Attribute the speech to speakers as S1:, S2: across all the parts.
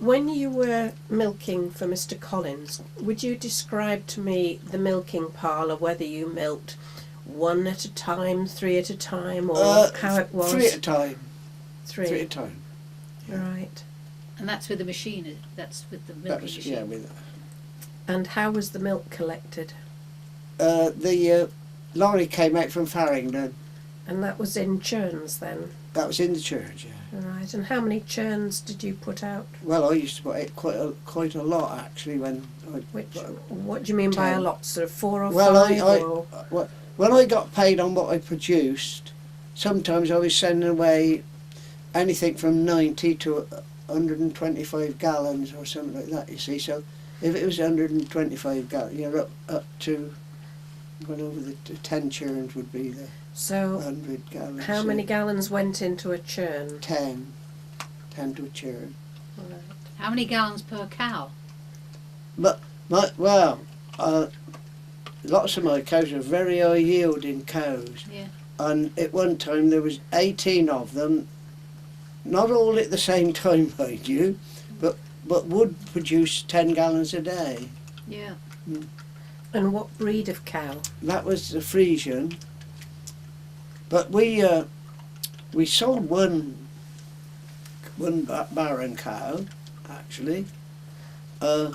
S1: When you were milking for Mr. Collins, would you describe to me the milking parlour, whether you milked one at a time, three at a time, or how it was?
S2: Three at a time.
S1: Three
S2: Three at a time.
S1: Right.
S3: And that's with the machine, that's with the milking machine?
S2: Yeah, with
S1: And how was the milk collected?
S2: the lorry came out from Farringdon.
S1: And that was in churns then?
S2: That was in the church, yeah.
S1: Right. And how many churns did you put out?
S2: Well, I used to put out quite a lot actually when I...
S1: What do you mean by a
S2: 10.
S1: lot? Sort of 4 or
S2: Well,
S1: 5? Or?
S2: When I got paid on what I produced, sometimes I was sending away anything from 90 to 125 gallons or something like that, you see. So if it was 125 gallons, you're up to, well, over the 10 churns would be the
S1: So
S2: 100 gallons.
S1: how many gallons went into a churn?
S2: 10 to a churn.
S1: Right.
S3: How many gallons per cow?
S2: But, lots of my cows are very high yielding cows.
S3: Yeah.
S2: And at one time there was 18 of them, not all at the same time, mind you, but would produce 10 gallons a day.
S3: Yeah.
S1: And what breed of cow?
S2: That was the Frisian. But we sold one barren cow, actually. No,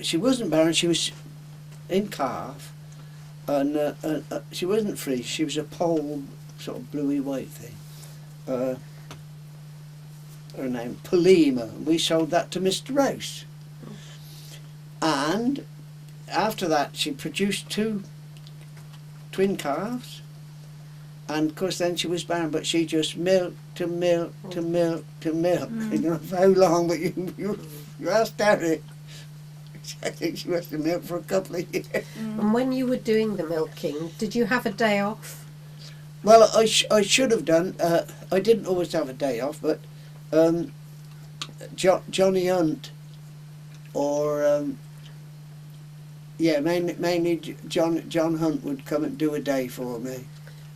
S2: she wasn't barren. She was in calf, and she wasn't Frisian. She was a pole, sort of bluey white thing. Her name Polima. We sold that to Mr. Rouse, and after that she produced 2 twin calves. And of course then she was barren, but she just milked to milk to milk to milk. I don't know for how long, but you asked Derek. I think she must have milked for a couple of years.
S1: And when you were doing the milking, did you have a day off?
S2: Well, I should have done. I didn't always have a day off, but Johnny Hunt, or mainly John Hunt would come and do a day for me.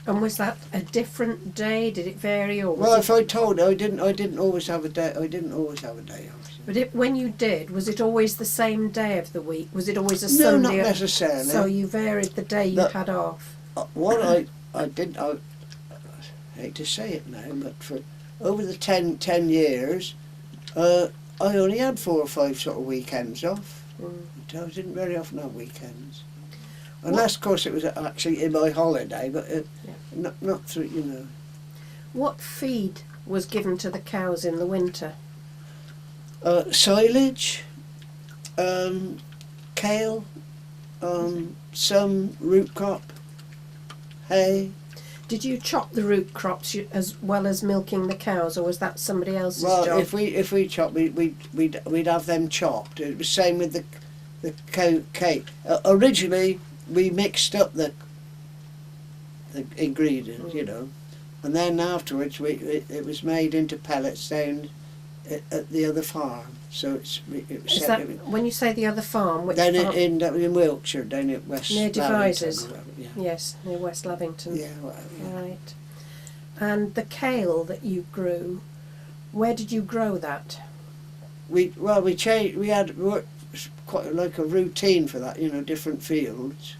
S1: And was that a different day? Did it vary, or was
S2: Well,
S1: it...
S2: if I told her, I didn't always have a day. I didn't always have a day off.
S1: But when you did, was it always the same day of the week? Was it always a
S2: No,
S1: Sunday?
S2: not necessarily.
S1: So you varied the day you had off?
S2: What I did, I hate to say it now, but for over the 10 years, I only had 4 or 5 sort of weekends off. I didn't very often have weekends. Unless, of course, it was actually in my holiday, but not through, you know.
S1: What feed was given to the cows in the winter?
S2: Silage, kale, some root crop, hay.
S1: Did you chop the root crops as well as milking the cows, or was that somebody else's job?
S2: Well, if we chopped, we'd have them chopped. It was the same with the cake. Originally, we mixed up the ingredients, you know, and then afterwards it was made into pellets down at the other farm. So
S1: when you say the other farm, which
S2: down
S1: farm?
S2: in Wiltshire, down at West
S1: Near Devizes.
S2: Yeah.
S1: Yes, near West Lavington.
S2: Yeah, well, yeah.
S1: Right. And the kale that you grew, where did you grow that?
S2: We changed. We had quite like a routine for that, you know, different fields.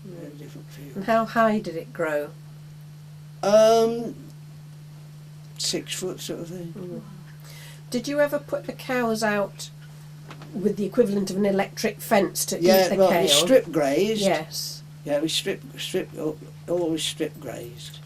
S2: Yeah, different fields.
S1: And how high did it grow?
S2: 6 foot sort of thing.
S1: Did you ever put the cows out with the equivalent of an electric fence to eat the kale?
S2: We strip grazed.
S1: Yes.
S2: Yeah, we always strip grazed.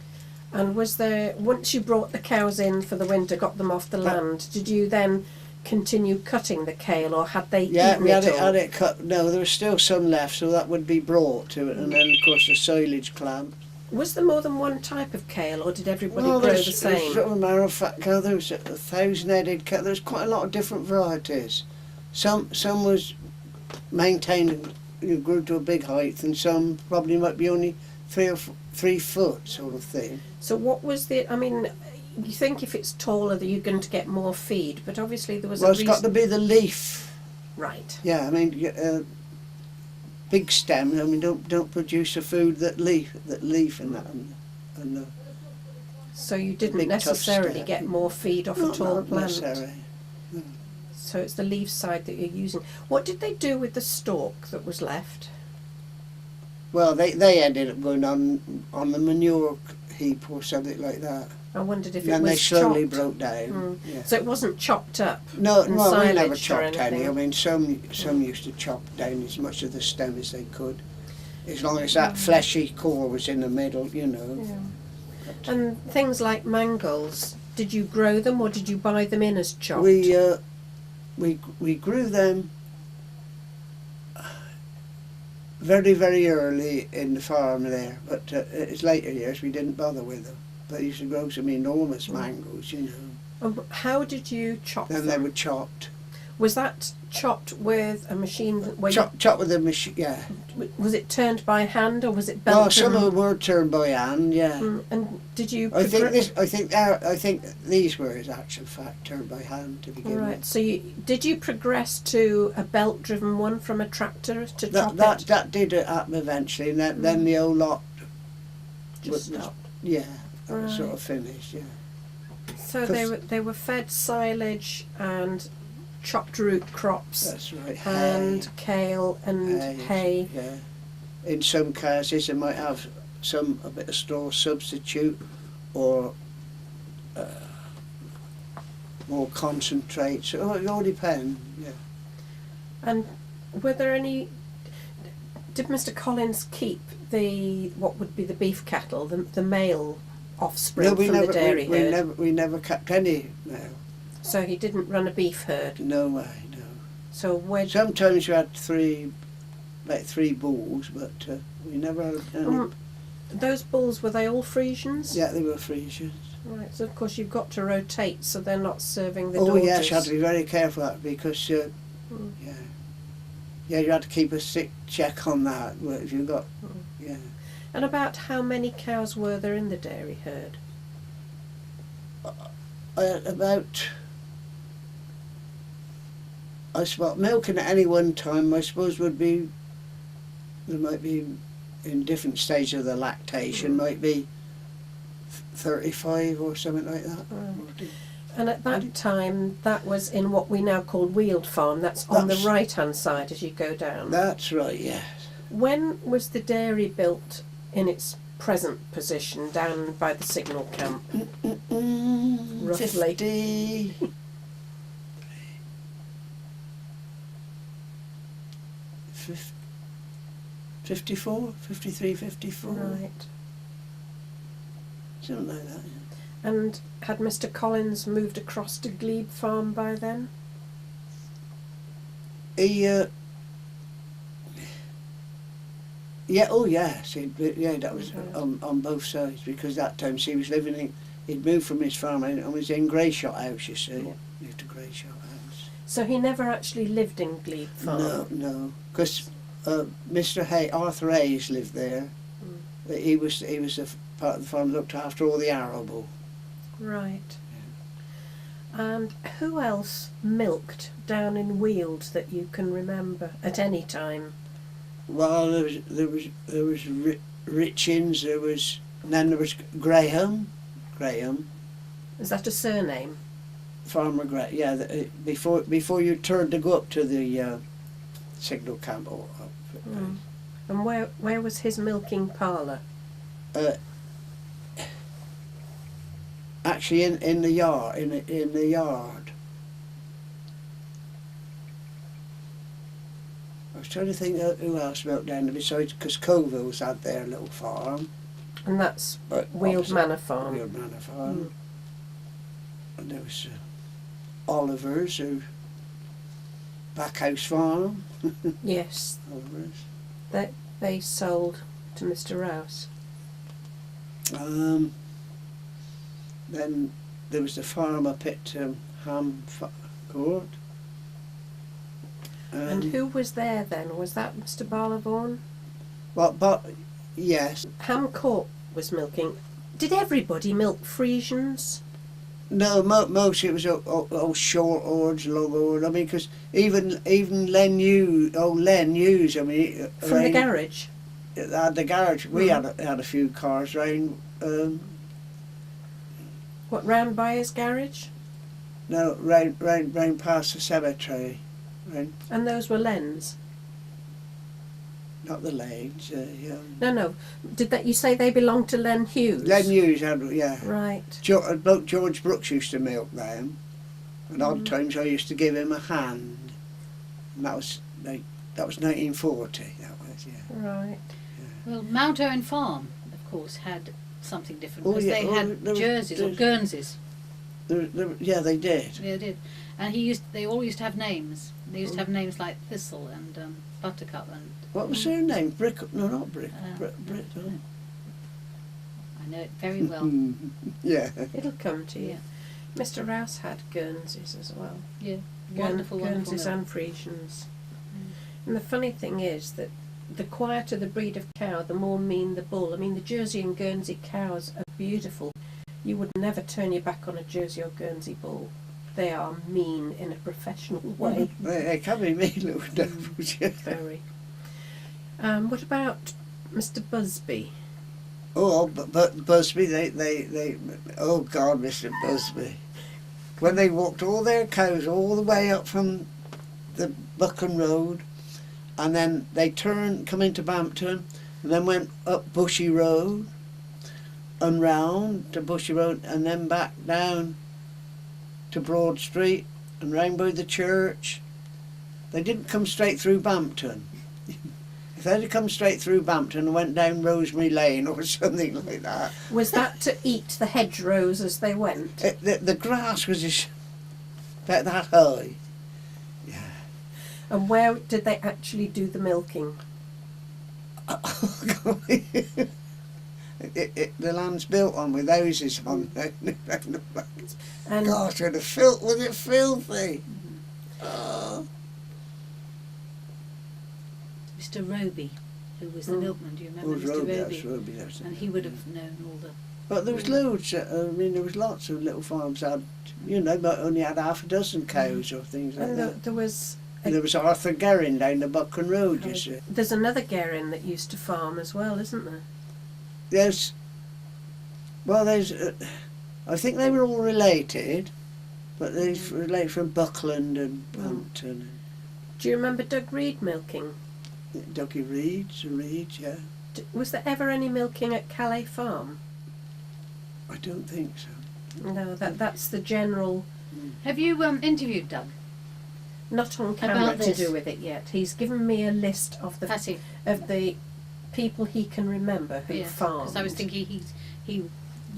S1: And was there, once you brought the cows in for the winter, got them off the land, did you then continue cutting the kale, or had they eaten
S2: we had
S1: it all?
S2: had it cut. No, there was still some left, so that would be brought to it, and then of course the silage clamp.
S1: Was there more than one type of kale, or did everybody grow the
S2: There's
S1: same?
S2: sort of marrow fat cow. There was 1,000-headed cow. There's quite a lot of different varieties. Some was maintained, grew to a big height, and some probably might be only 3 foot sort of thing.
S1: So what was the? I mean, you think if it's taller that you're going to get more feed, but obviously there was
S2: Well,
S1: a
S2: it's
S1: reason.
S2: got to be the leaf.
S1: Right.
S2: Yeah, I mean, big stem. I mean, don't produce a food that leaf and that
S1: So you didn't
S2: big, tough
S1: necessarily
S2: stem.
S1: get more feed off a
S2: Not
S1: taller plant.
S2: necessary.
S1: So it's the leaf side that you're using. What did they do with the stalk that was left?
S2: Well, they ended up going on the manure heap or something like that.
S1: I wondered if it
S2: And
S1: was
S2: they slowly
S1: chopped.
S2: broke down.
S1: Mm.
S2: Yeah.
S1: So it wasn't chopped up.
S2: No,
S1: and
S2: well, we never
S1: silaged or
S2: chopped any.
S1: anything?
S2: I mean, some used to chop down as much of the stem as they could, as long as that fleshy core was in the middle, you know.
S1: Yeah. And things like mangolds, did you grow them or did you buy them in as chopped?
S2: We grew them very, very early in the farm there, but it's later years we didn't bother with them. But used to grow some enormous mangoes, you know.
S1: How did you chop
S2: Then
S1: them?
S2: they were chopped.
S1: Was that chopped with a machine? Where
S2: Chopped with a machine, yeah.
S1: was it turned by hand or was it
S2: No,
S1: Bampton?
S2: some of them were turned by hand, yeah.
S1: And did you?
S2: I think these were, as actual fact, turned by hand to begin
S1: Right.
S2: with.
S1: So did you progress to a belt-driven one from a tractor to chop it?
S2: That did happen eventually, and then the whole lot
S1: Just
S2: was-
S1: stopped.
S2: yeah, that was sort
S1: Right.
S2: of finished, yeah.
S1: So they were fed silage and chopped root crops
S2: That's right.
S1: and
S2: Hay.
S1: kale and hay.
S2: Yeah. In some cases, they might have a bit of straw substitute, or more concentrate. So it all depends. Yeah.
S1: And were there any? Did Mr. Collins keep what would be the beef cattle, the male offspring
S2: No, we
S1: from
S2: never.
S1: the dairy herd?
S2: We never kept any. No.
S1: So he didn't run a beef herd.
S2: No way. No.
S1: So where?
S2: Sometimes you had three bulls, but we never had any.
S1: Those bulls, were they all Frisians?
S2: Yeah, they were Frisians.
S1: Right. So of course you've got to rotate, so they're not serving the
S2: Oh
S1: daughters.
S2: yes, you had to be very careful of that because you had to keep a strict check on that. If you got
S1: And about how many cows were there in the dairy herd?
S2: About, I suppose, milking at any one time, I suppose, would be, there might be, in different stages of the lactation, might be 35 or something like that.
S1: Right. And at that time, that was in what we now call Weald Farm. That's on the
S2: That's-
S1: right-hand side as you go down.
S2: That's right, yes.
S1: When was the dairy built in its present position down by the signal camp? Roughly.
S2: 50, 54, 53, 54,
S1: Right.
S2: something like that. Yeah.
S1: And had Mr. Collins moved across to Glebe Farm by then?
S2: He, yeah, oh yes, that was on both sides, because that time he was living he'd moved from his farm and was in Grayshott House, you see.
S1: Yeah.
S2: Moved to Grayshott House.
S1: So he never actually lived in Glebe Farm?
S2: No, because Mr. Arthur Hayes lived there. He was a part of the farm that looked after all the arable.
S1: Right. And who else milked down in Weald that you can remember at any time?
S2: Well, there was Richins, and then there was Graham,
S1: Is that a surname?
S2: Farmer Graham. Yeah, before you turned to go up to the signal camp or up.
S1: And where was his milking parlour?
S2: Actually, in the yard, in the yard. I was trying to think who else milked down there besides, because Coville's had their little farm.
S1: And that's
S2: But
S1: Weald
S2: opposite
S1: Manor Farm.
S2: Weald Manor Farm. And there was Oliver's, Backhouse Farm.
S1: Yes,
S2: Oliver's.
S1: they sold to Mr. Rouse.
S2: Then there was the farm up at Ham Court.
S1: And who was there then? Was that Mr. Barlavaughan?
S2: Well, but yes.
S1: Ham Court was milking. Did everybody milk Frisians?
S2: No, most it was all short horns, long horns. I mean, because even Len Hughes, I mean,
S1: From the garage?
S2: At the garage, we had a few cars round.
S1: What, round by his garage?
S2: No, round past the cemetery. Round,
S1: And those were Len's?
S2: not the lanes.
S1: No. Did that? You say they belonged to Len Hughes?
S2: Len Hughes had, yeah.
S1: Right.
S2: George Brooks used to milk them, and odd times I used to give him a hand. And that was 1940. That was, yeah.
S1: Right.
S3: Well, Mount Owen Farm, of course, had something different
S2: Oh,
S3: because
S2: yeah,
S3: they had jerseys or Guernseys.
S2: Yeah, they did.
S3: Yeah, they did. And they all used to have names. They used to have names like Thistle and Buttercup and...
S2: What was her name? Brick? No, not Brick. Brick. Oh.
S3: I know it very well.
S2: Yeah.
S1: It'll come to you.
S3: Yeah.
S1: Mr. Rouse had Guernseys as well.
S3: Yeah, wonderful
S1: Guernseys
S3: milk.
S1: and Frisians. And the funny thing is that the quieter the breed of cow, the more mean the bull. I mean, the Jersey and Guernsey cows are beautiful. You would never turn your back on a Jersey or Guernsey bull. They are mean in a professional way.
S2: They can be mean little devils, yeah.
S1: Very. What about Mr. Busby?
S2: Oh, but Busby, they oh God, Mr. Busby. When they walked all their cows all the way up from the Buchan Road, and then they come into Bampton, and then went up Bushy Road, and round to Bushy Road, and then back down to Broad Street, and round by the church. They didn't come straight through Bampton. If they'd have come straight through Bampton and went down Rosemary Lane or something like that.
S1: Was that to eat the hedgerows as they went?
S2: The grass was just about that high. Yeah.
S1: And where did they actually do the milking?
S2: The land's built on with houses on there.
S1: And
S2: Gosh, was it filthy? Oh.
S3: Mr. Roby, who was the milkman, do you remember
S2: Oh,
S3: Mr.
S2: Roby,
S3: Roby?
S2: that's Roby, that's it.
S3: And he would have known all the...
S2: But there was loads, I mean, there was lots of little farms that had, you know, but only had half a dozen cows or things like
S1: and
S2: that.
S1: there was
S2: And there was Arthur Guerin down the Buchan Road, you see.
S1: there's another Guerin that used to farm as well, isn't there?
S2: There's I think they were all related, but they're related from Buckland and Bampton.
S1: Do you remember Doug Reed milking?
S2: Dougie Reeds, yeah.
S1: Was there ever any milking at Calais Farm?
S2: I don't think so.
S1: No, that's the general.
S3: Have you interviewed Doug?
S1: Not on camera
S3: About
S1: to
S3: this?
S1: do with it yet. He's given me a list of
S3: Has he?
S1: the people he can remember who farmed.
S3: Because I was thinking he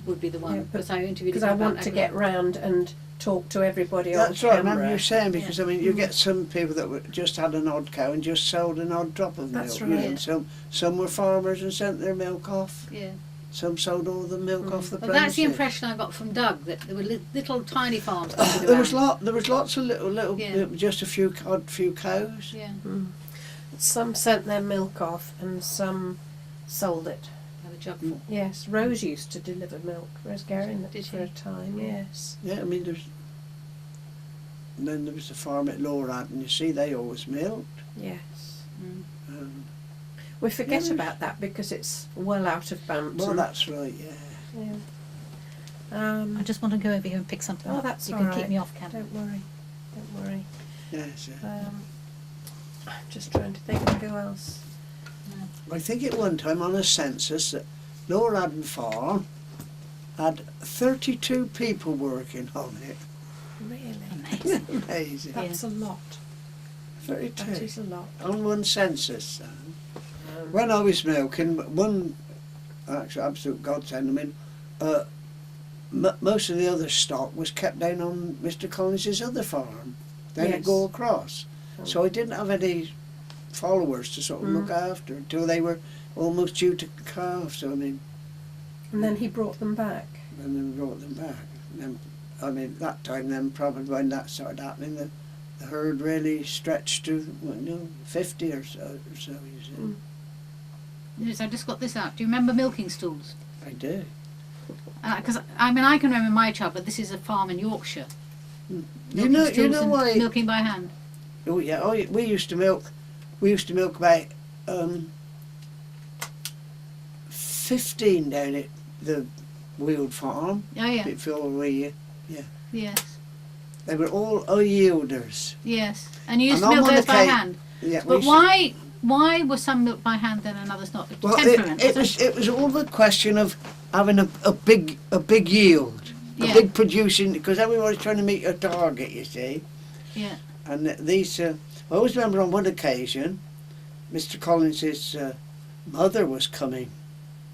S3: would be the one.
S1: Yeah, but-
S3: Because I interviewed
S1: Because
S3: him
S1: I
S3: about
S1: want to get round and talk to everybody
S2: That's
S1: on
S2: right, I
S1: camera.
S2: remember you saying, because I mean, you get some people that just had an odd cow and just sold an odd drop of milk.
S1: That's
S2: You know,
S1: right.
S2: and some were farmers and sent their milk off.
S3: Yeah.
S2: Some sold all the milk off the
S3: Well, that's the
S2: premises.
S3: impression I got from Doug, that there were little tiny farms dotted
S2: There was
S3: around.
S2: lots of little,
S3: Yeah.
S2: just a few cows.
S3: Yeah.
S1: Some sent their milk off and some sold it.
S3: Have a jug full.
S1: Yes, Rose used to deliver milk. Rose Guerin
S3: Did
S1: for
S3: she?
S1: a time.
S3: Yeah.
S1: Yes.
S2: Yeah, I mean, and then there was a farm at Lorad, and you see they always milked.
S1: Yes.
S3: Mm.
S1: We forget
S2: Yeah.
S1: about that because it's well out of Bampton.
S2: Well, that's right, yeah.
S1: Yeah.
S3: I just want to go over here and pick something
S1: Oh,
S3: up.
S1: that's
S3: you
S1: all
S3: can
S1: right.
S3: keep me off camera.
S1: Don't worry. Don't worry.
S2: Yes, yeah.
S1: I'm just trying to think of who else.
S2: I think at one time on a census that Lorad Farm had 32 people working on it.
S1: Really?
S3: Amazing.
S2: Amazing.
S1: That's a lot.
S2: 32.
S1: That is a lot.
S2: On one census. When I was milking, one actually absolute godsend. I mean, most of the other stock was kept down on Mr. Collins's other farm, down at
S1: Yes.
S2: Go Across. So I didn't have any followers to sort of look after until they were almost due to calve. So I mean,
S1: And then he brought them back.
S2: and then brought them back. And then, I mean, that time then probably when that started happening, the herd really stretched to 50 or so. You see.
S3: Yes, I just got this out. Do you remember milking stools?
S2: I do.
S3: Because I mean, I can remember my child, but this is a farm in Yorkshire.
S2: You
S3: Milking
S2: know
S3: stools and
S2: why?
S3: milking by hand.
S2: Oh yeah, we used to milk. We used to milk about 15 down at the Weald Farm
S3: Oh yeah.
S2: before we.
S3: Yes.
S2: They were all yielders.
S3: Yes. And you used
S2: And
S3: to
S2: on
S3: milk
S2: one
S3: those by
S2: occasion-
S3: hand.
S2: Yeah,
S3: But
S2: we
S3: why were some milked by hand then and others not?
S2: Well,
S3: Temperament.
S2: it was all the question of having a big yield,
S3: Yeah.
S2: a big producing, because everybody's trying to meet a target, you see.
S3: Yeah.
S2: And these, I always remember on one occasion, Mr. Collins's mother was coming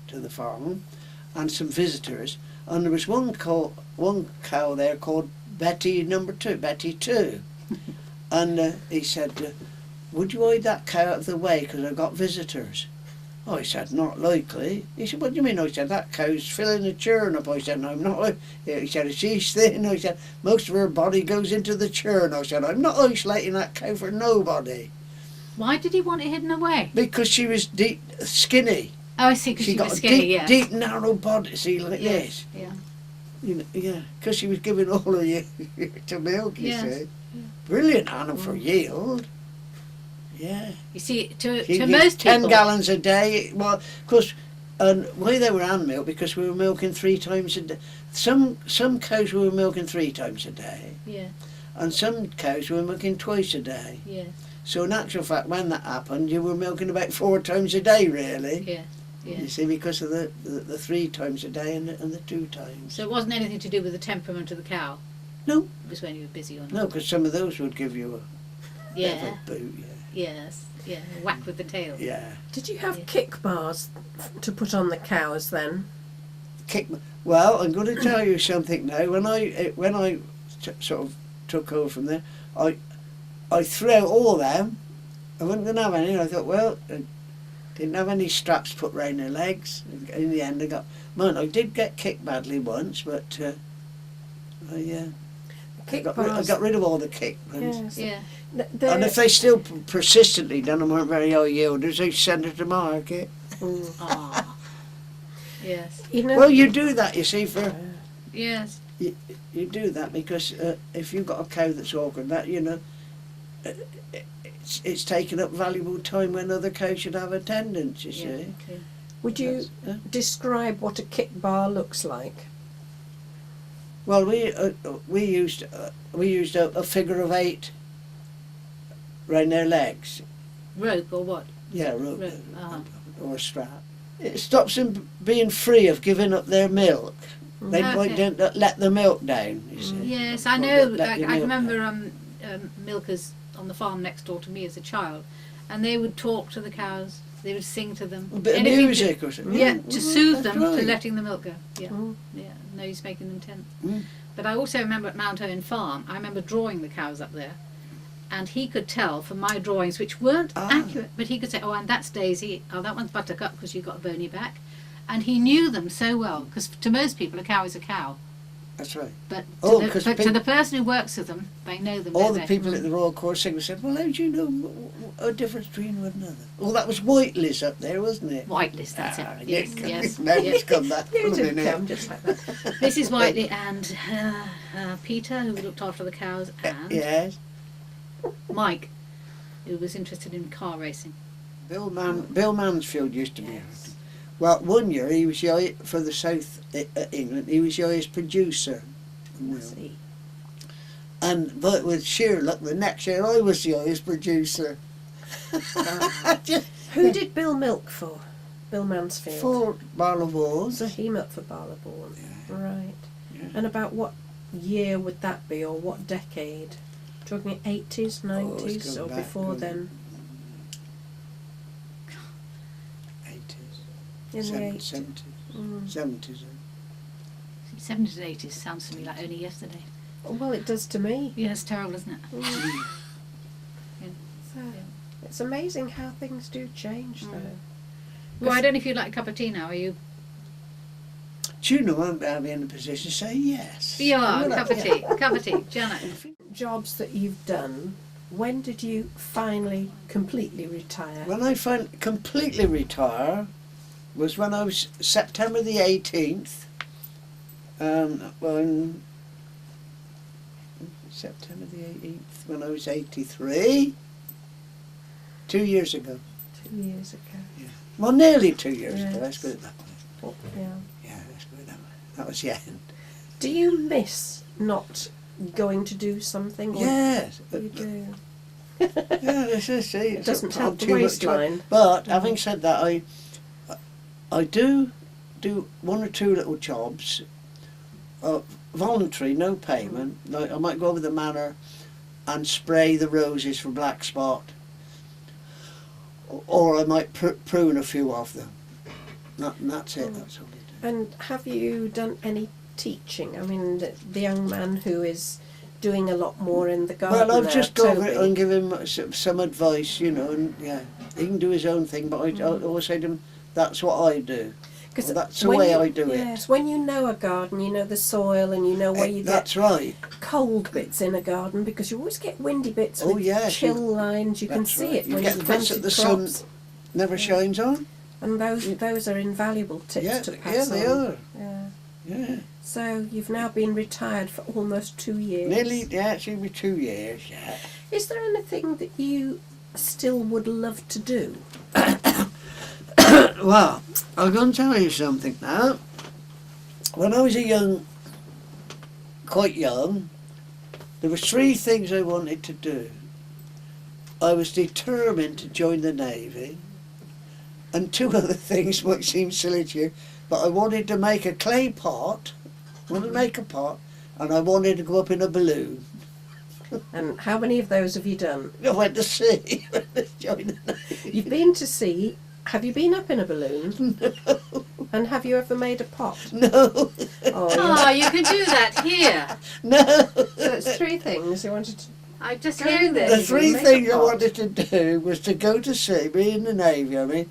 S2: to the farm, and some visitors, and there was one cow there called Betty Betty 2, and he said, would you hide that cow out of the way because I've got visitors? I said, not likely. He said, what do you mean? I said, that cow's filling the churn up. I said, no, I'm not. He said, she's thin. I said, most of her body goes into the churn. I said, I'm not isolating that cow for nobody.
S3: Why did he want it hidden away?
S2: Because she was deep, skinny.
S3: Oh, I see, because she
S2: got
S3: was
S2: a
S3: skinny,
S2: deep,
S3: yes.
S2: deep, narrow body, see, like this.
S3: Yeah.
S2: You know, yeah, because she was giving all of you to milk, you
S3: Yes.
S2: see. Brilliant animal for yield. Yeah.
S3: You see, to
S2: She gives
S3: most
S2: 10
S3: people...
S2: gallons a day. Well, of course, and why they were hand milk, because we were milking 3 times a day. Some cows we were milking 3 times a day,
S3: Yeah,
S2: and some cows we were milking twice a day.
S3: yeah,
S2: So in actual fact, when that happened, you were milking about 4 times a day, really.
S3: yeah, yeah.
S2: You see, because of the 3 times a day and the 2 times.
S3: So it wasn't anything to do with the temperament of the cow?
S2: No.
S3: It was when you were busy or not?
S2: No, because some of those would give you a bit of
S3: Yeah,
S2: a boot, yeah.
S3: yes, yeah, whack with the tail.
S2: Yeah.
S1: Did you have
S3: Yeah.
S1: kick bars to put on the cows then?
S2: Well, I'm going to tell you something now. When I sort of took over from there, I threw out all them. I wasn't going to have any. I thought, well, I didn't have any straps put round their legs. In the end, I did get kicked badly once, but I got rid of all the kick ones.
S1: Yes.
S3: Yeah,
S2: And if they still persistently done and weren't very high yielders, they send it to market.
S3: ah, yes,
S1: You know,
S2: Well, you do that, you see,
S3: yes,
S2: you do that because if you've got a cow that's awkward, that it's taking up valuable time when other cows should have attendance. You
S3: yeah,
S2: see.
S3: okay.
S1: would you
S2: That's-
S1: describe what a kick bar looks like?
S2: Well, we used a figure of 8 round their legs.
S3: Rope or what?
S2: Yeah, rope,
S3: Rope, uh-huh.
S2: or a strap. It stops them being free of giving up their milk. They
S3: Okay.
S2: don't let the milk down. You see.
S3: Yes, I
S2: Or
S3: know.
S2: let your
S3: I
S2: milk
S3: remember
S2: down.
S3: milkers on the farm next door to me as a child, and they would talk to the cows. They would sing to them.
S2: A bit of
S3: Anything to-
S2: music or something.
S3: Yeah,
S2: Mm,
S3: to soothe
S2: that's
S3: them, to
S2: right.
S3: letting the milk go. Yeah,
S1: Mm.
S3: yeah. No use making them tense.
S2: Mm.
S3: But I also remember at Mount Owen Farm, I remember drawing the cows up there, and he could tell from my drawings, which weren't accurate, but he could say, oh, and that's Daisy, oh, that one's Buttercup because you've got a bony back. And he knew them so well, because to most people, a cow is a cow.
S2: That's right.
S3: But,
S2: Oh,
S3: to,
S2: 'cause
S3: but to
S2: peop-
S3: the person who works with them, they know them.
S2: All
S3: don't
S2: the
S3: they?
S2: people at the Royal Court Signal said, well, how do you know a difference between one another? Well, that was Whiteley's up there, wasn't it?
S3: Whiteley's, that's
S2: Ah,
S3: it. Yes,
S2: yeah,
S3: yes.
S2: Memory's
S3: yes.
S2: come back.
S1: You
S2: hasn't
S1: did
S2: it?
S1: come just like that.
S3: Mrs. Whiteley and Peter, who looked after the cows, and
S2: Yes.
S3: Mike, who was interested in car racing.
S2: Bill Mansfield used to be. Well, one year he was for the South England. He was the highest producer.
S1: I see.
S2: And but with sheer luck, the next year I was the highest producer.
S1: Who did Bill milk for? Bill Mansfield.
S2: For Barlow Walls.
S1: So he milked for Barlaborn.
S2: Yeah.
S1: Right.
S2: Yeah.
S1: And about what year would that be, or what decade? Talking 80s, 90s,
S2: going
S1: or
S2: back,
S1: before
S2: going-
S1: then?
S2: 80s.
S1: In the 80s.
S2: 70s.
S1: Mm.
S2: 70s.
S3: 70s and 80s sounds to me like only yesterday.
S1: Well, it does to me.
S3: Yeah, it's terrible, isn't it?
S1: Mm.
S3: Yeah.
S1: So, it's amazing how things do change,
S3: Mm.
S1: though.
S3: Well, I don't know if you'd like a cup of tea now, are you?
S2: Do you know I'll be in a position to say yes?
S3: You are,
S2: Well,
S3: cup of tea, cup of tea. Janet.
S1: Jobs that you've done, when did you finally completely retire?
S2: When I completely retire was when I was September the 18th. Well, in September the 18th, when I was 83. 2 years ago.
S1: 2 years ago.
S2: Well, nearly 2 years
S1: Yes.
S2: ago. Let's put it that way.
S1: Yeah.
S2: Yeah, let's put it that way. That was the end.
S1: Do you miss not going to do something? Or
S2: Yes.
S1: you do.
S2: Yeah, this is see.
S1: It doesn't
S2: it's
S1: help the
S2: too much
S1: waistline.
S2: But having said that, I do one or two little jobs, voluntary, no payment. Like I might go over the manor and spray the roses for black spot, or I might prune a few of them. And that's it. That's all I do.
S1: And have you done any teaching? I mean, the young man who is doing a lot more in the garden.
S2: Well, I've
S1: now,
S2: just got it
S1: Toby.
S2: and give him some advice, you know, and yeah, he can do his own thing, but I always say to him, that's what I do. Well, that's the way I do it.
S1: Yes, when you know a garden, you know the soil and you know where you
S2: That's
S1: get
S2: right.
S1: cold bits in a garden, because you always get windy bits
S2: Oh,
S1: with
S2: yes,
S1: chill lines. You can
S2: that's
S1: see
S2: right.
S1: it
S2: You
S1: when
S2: get
S1: you
S2: the bits
S1: plant
S2: that the
S1: crops.
S2: sun never shines on.
S1: And those are invaluable tips
S2: Yeah,
S1: to pass
S2: they
S1: on.
S2: are.
S1: Yeah.
S2: Yeah.
S1: So you've now been retired for almost 2 years.
S2: Nearly, yeah, it's going to be 2 years, yeah.
S1: Is there anything that you still would love to do?
S2: Well, I'm going to tell you something now. When I was quite young, there were 3 things I wanted to do. I was determined to join the Navy, and 2 other things might seem silly to you, but I wanted to make a clay pot, and I wanted to go up in a balloon.
S1: And how many of those have you done?
S2: I went to sea, join the Navy.
S1: You've been to sea. Have you been up in a balloon?
S2: No.
S1: And have you ever made a pot?
S2: No.
S1: Oh,
S3: Oh, you can do that here.
S2: No.
S1: So it's 3 things you wanted to.
S3: I'm just
S1: Go
S3: hearing
S1: there.
S2: The
S3: this.
S2: 3
S1: Make a
S2: things I
S1: pot.
S2: wanted to do was to go to sea, be in the Navy, I mean,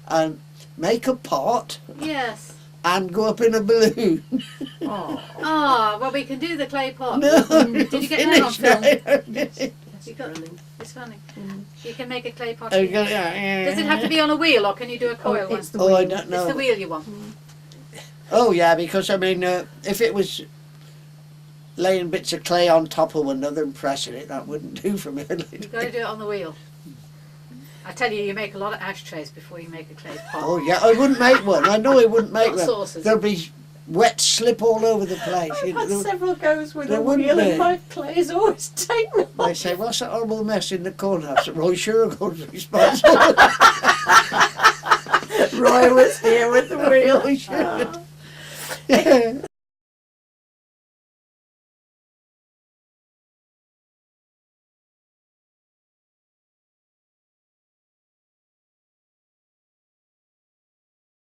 S2: and make a pot
S3: Yes.
S2: and go up in a balloon.
S1: Oh.
S3: Oh, well, we can do the clay pot.
S2: No,
S3: Did you get that on film?
S2: finished.
S3: You got,
S1: Running.
S3: it's funny.
S1: Mm.
S3: You can make a clay pot.
S2: Oh,
S3: here. Does it have to be on a wheel, or can you do a coil one?
S1: It's the
S2: Oh,
S1: wheel.
S2: I don't
S3: It's
S2: know.
S3: the wheel you want.
S2: Oh, yeah, because, I mean, if it was laying bits of clay on top of one another and pressing it, that wouldn't do for me.
S3: You've got to do it on the wheel. I tell you, you make a lot of ashtrays before you make a clay pot.
S2: Oh, yeah, I wouldn't make one. I know I wouldn't make
S3: Not
S2: one.
S3: saucers.
S2: There'd be wet slip all over the place.
S1: I've
S2: You know,
S1: had
S2: there-
S1: several goes with
S2: there
S1: a
S2: wouldn't
S1: wheel
S2: be.
S1: and my clay's always taken off.
S2: They say, what's that horrible mess in the corner? I said, Roy Shergold's responsible.
S1: Roy was here with the wheel.
S2: Roy Shergold. Yeah.